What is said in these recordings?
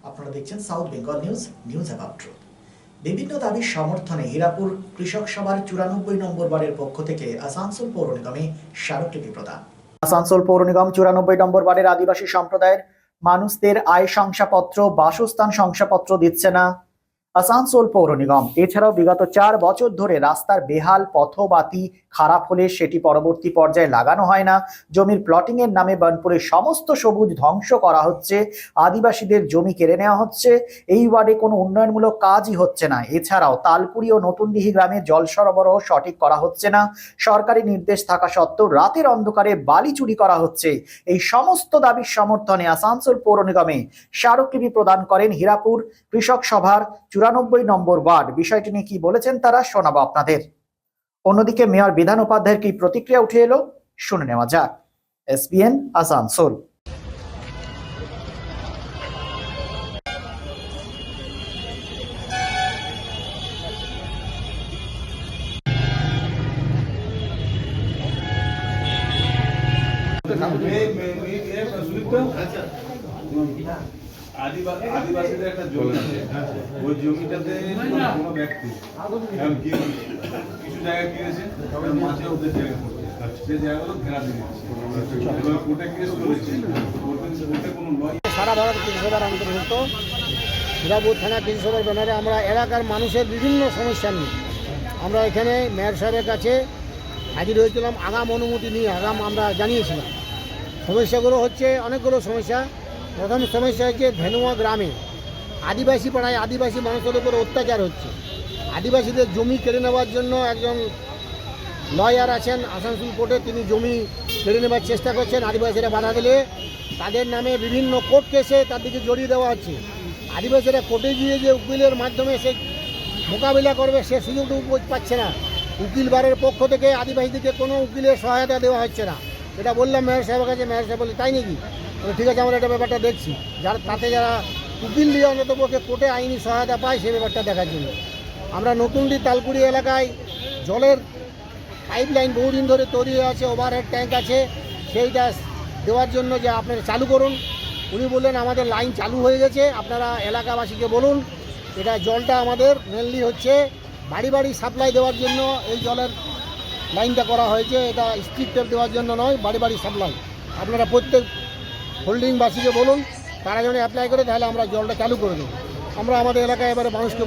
আপনারা দেখছেন south Bengal news about truth. বিভিন্ন দাবির সমর্থনে হীরাপুর কৃষক সভার 94 নম্বর ওয়ার্ডের পক্ষ থেকে আসানসোল পৌর নিগমে স্মারকলিপি প্রদান। আসানসোল পৌর নিগম 94 নম্বর ওয়ার্ডের আদিবাসী সম্প্রদায়ের মানুষদের আয় শংসাপত্র, বাসস্থান শংসাপত্র দিচ্ছে না আসানসোল পৌর নিগম। এছাড়াও বিগত 4 বছর ধরে রাস্তার বেহাল পথবাতি খারাপ হলে সেটি পরবর্তী পর্যায়ে লাগানো হয় না। জমির প্লটিং এর নামে বার্নপুরের সমস্ত সবুজ ধ্বংস করা হচ্ছে, আদিবাসীদের জমি কেড়ে নেওয়া হচ্ছে। এই ওয়ার্ডে কোনো উন্নয়নমূলক কাজই হচ্ছে না। এছাড়াও তালকুড়ি ও নতুনডিহি গ্রামে জল সরবরাহ সঠিক করা হচ্ছে না। সরকারি নির্দেশ থাকা সত্ত্বেও রাতের অন্ধকারে বালি চুরি করা হচ্ছে। এই সমস্ত দাবির সমর্থনে আসানসোল পৌর নিগমে স্মারকলিপি প্রদান করেন হীরাপুর কৃষক সভার 94 নম্বর ওয়ার্ড। বিষয়টি নিয়ে কি বলেছেন তারা শোনাবো আপনাদের। অন্যদিকে মেয়র বিধান উপাধ্যায়ের কি প্রতিক্রিয়া উঠে এলো শুনে নেওয়া যাক। এসবিএন আসানসোল। আদিবাসীদের একটা জমি আছে, ওই জমিটাতে কোনো ব্যক্তি কিছু জায়গা কিনেছে, মাঝে ওদের জায়গা পড়ছে, সেই জায়গাগুলো ঘেরা দিয়ে দিচ্ছে। এবার কোর্টে কেস করেছে, কোর্টে কোনো লয়। সারা ভারত কৃষকসভার অন্তর্ভুক্ত হীরাপুর থানা কৃষকসভার ব্যানারে আমরা এলাকার মানুষের বিভিন্ন সমস্যা নিয়ে আমরা এখানে মেয়র সাহেবের কাছে হাজির হয়েছিলাম। আগাম অনুমতি নিয়ে আমরা জানিয়েছিলাম। সমস্যাগুলো হচ্ছে অনেকগুলো সমস্যা। প্রথম সমস্যা হচ্ছে ধেনুয়া গ্রামে আদিবাসী পাড়ায় আদিবাসী মানুষের উপর অত্যাচার হচ্ছে। আদিবাসীদের জমি কেড়ে নেওয়ার জন্য একজন লয়ার আছেন আসানসোল কোর্টে, তিনি জমি কেড়ে নেওয়ার চেষ্টা করছেন। আদিবাসীরা বাধা দিলে তাদের নামে বিভিন্ন কোর্ট কেসে তার দিকে জড়িয়ে দেওয়া হচ্ছে। আদিবাসীরা কোর্টে গিয়ে যে উকিলের মাধ্যমে সে মোকাবিলা করবে সে সুযোগটুকু পাচ্ছে না। উকিল বারের পক্ষ থেকে আদিবাসীদেরকে কোনো উকিলের সহায়তা দেওয়া হচ্ছে না। এটা বললাম মেয়র সাহেবের কাছে। মেয়র সাহেব বলে তাই নাকি, ঠিক আছে আমরা এটা ব্যাপারটা দেখছি। যারা উকিল দিয়ে অন্তত পক্ষে কোর্টে আইনি সহায়তা পায় সেই ব্যাপারটা দেখার জন্য আমরা নতুনডি তালকুড়ি এলাকায় জলের পাইপলাইন বহুদিন ধরে তৈরি হয়ে আছে, ওভারহেড ট্যাঙ্ক আছে, সেইটা দেওয়ার জন্য যে আপনারা চালু করুন। উনি বললেন আমাদের লাইন চালু হয়ে গেছে, আপনারা এলাকাবাসীকে বলুন। এটা জলটা আমাদের মেনলি হচ্ছে বাড়ি বাড়ি সাপ্লাই দেওয়ার জন্য এই জলের লাইনটা করা হয়েছে। এটা স্ট্রিট টেপ দেওয়ার জন্য নয়, বাড়ি বাড়ি সাপ্লাই। আপনারা প্রত্যেক হোল্ডিংবাসীকে বলুন, তারা যেন অ্যাপ্লাই করে, তাহলে আমরা জলটা চালু করে দেবো। আমরা আমাদের এলাকায় এবারে মানুষকে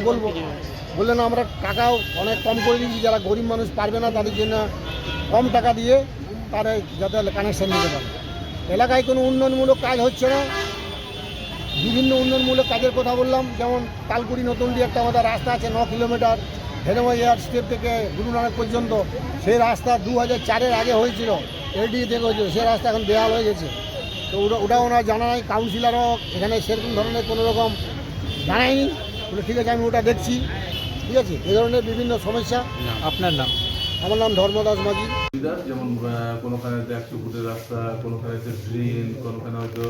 বললেন আমরা টাকাও অনেক কম করে দিয়েছি, যারা গরিব মানুষ পারবে না তাদের জন্য কম টাকা দিয়ে তারা যাতে কানেকশান নিতে পারে। এলাকায় কোনো উন্নয়নমূলক কাজ হচ্ছে না। বিভিন্ন উন্নয়নমূলক কাজের কথা বললাম, যেমন তালকুড়ি নতুনডি একটা আমাদের রাস্তা আছে 9 কিলোমিটার, ধেনুয়া এয়ার স্টেপ থেকে গুরু নানক পর্যন্ত। সেই রাস্তা 2004-এর আগে হয়েছিল, এলডি থেকে হয়েছিল। সেই রাস্তা এখন বেহাল হয়ে গেছে। তো ওটা ওনার জানা নাই, কাউন্সিলারও এখানে সেরকম ধরনের কোনো রকম জানায়নি। ঠিক আছে আমি ওটা দেখছি, ঠিক আছে। এই ধরনের বিভিন্ন সমস্যা। আপনার নাম? আমার নাম ধর্মদাস মাঝি। যেমন কোনোখানে 100 ফুটের রাস্তা, কোনোখানে ড্রেন, কোনোখানে হয়তো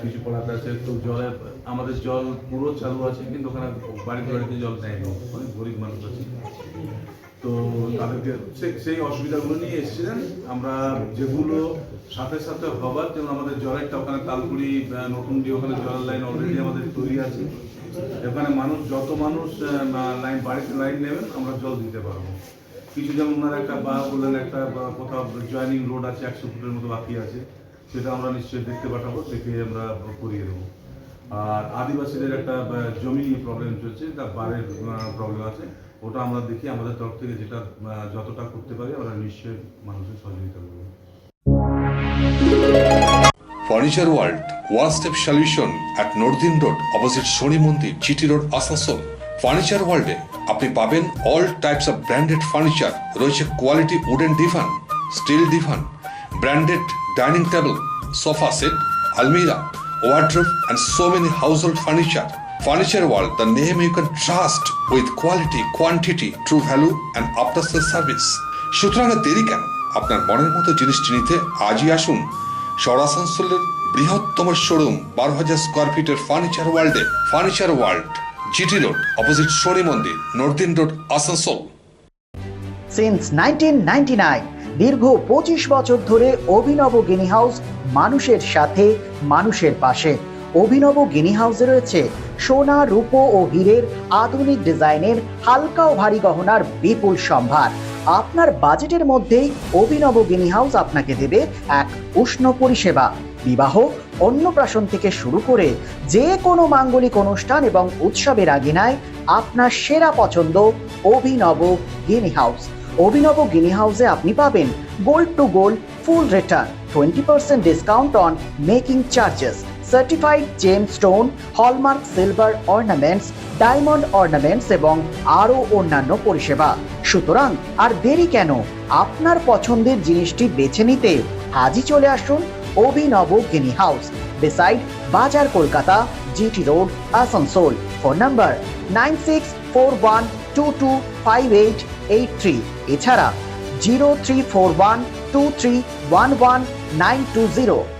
কিছু পড়াতে আছে। তো জলের আমাদের জল পুরো চালু আছে, কিন্তু ওখানে বাড়িতে বাড়িতে জল নেয়নি। অনেক গরিব মানুষ আছে, তো তাদেরকে সেই অসুবিধাগুলো নিয়ে এসেছিলেন। আমরা যেগুলো সাথে সাথে হবার, যেমন আমাদের জলেরটা ওখানে তালকুড়ি নতুনডি ওখানে জলের লাইন অলরেডি আমাদের তৈরি আছে। ওখানে যত মানুষ বাড়িতে লাইন নেবেন আমরা জল দিতে পারবো। কিছু যেমন ওনারা একটা বললেন একটা কোথাও জয়নিং রোড আছে 100 ফুটের মতো বাকি আছে, সেটা আমরা নিশ্চয়ই দেখতে পাঠাবো, দেখে আমরা করিয়ে দেবো। আর আদিবাসীদের একটা জমি প্রবলেম চলছে, তার বাড়ির প্রবলেম আছে, ওটা আমরা দেখি আমাদের তরফ থেকে যেটা যতটা করতে পারি আমরা নিশ্চয়ই মানুষের সহযোগিতা করবো। Furniture World, one-step solution at Nordin Road, opposite Shoni Mandir, GT Road, Asansol. Furniture World আপনি পাবেন all types of branded furniture, রয়েছে quality wooden divan, steel divan, branded dining table, sofa set, আলমিরা, wardrobe and so many household furniture. Furniture World, the name you can trust with quality, quantity, true value and after sales service. সুতরাং দেরি কেন? আপনার মনের মতো জিনিসটি নিতে আজই আসুন শহর আসানসোলের বৃহত্তম শোরুম 12,000 স্কোয়ার ফিটের ফার্নিচার ওয়ার্ল্ডে। Furniture world, GT road, opposite Shani মন্দির, নর্দিন রোড, আসানসোল। সিন্স 1999 দীর্ঘ 25 বছর ধরে অভিনব গিনি হাউস মানুষের সাথে, মানুষের পাশে। অভিনব গিনি হাউসে রয়েছে সোনা, রূপো ও হীরের আধুনিক ডিজাইনের হালকা ও ভারী গহনার বিপুল সম্ভার। আপনার বাজেটের মধ্যেই অভিনব গিনি হাউস আপনাকে দেবে এক উষ্ণ পরিষেবা। বিবাহ, অন্নপ্রাশন থেকে শুরু করে যে কোনো মাঙ্গলিক অনুষ্ঠান এবং উৎসবের আগিনায় আপনার সেরা পছন্দ অভিনব গিনি হাউস। অভিনব গিনি হাউসে আপনি পাবেন gold to gold full return, 20% discount on making charges, certified gem stone, hallmark silver ornaments, diamond ornaments এবং আরও অন্যান্য পরিষেবা। সুতরাং আর দেরি কেন? আপনার পছন্দের জিনিসটি বেছে নিতে আজই চলে আসুন অভিনব গিনি হাউস, বিসাইড বাজার Kolkata, GT road, Asansol. Phone number 9641225883, এছাড়া 03412311 920।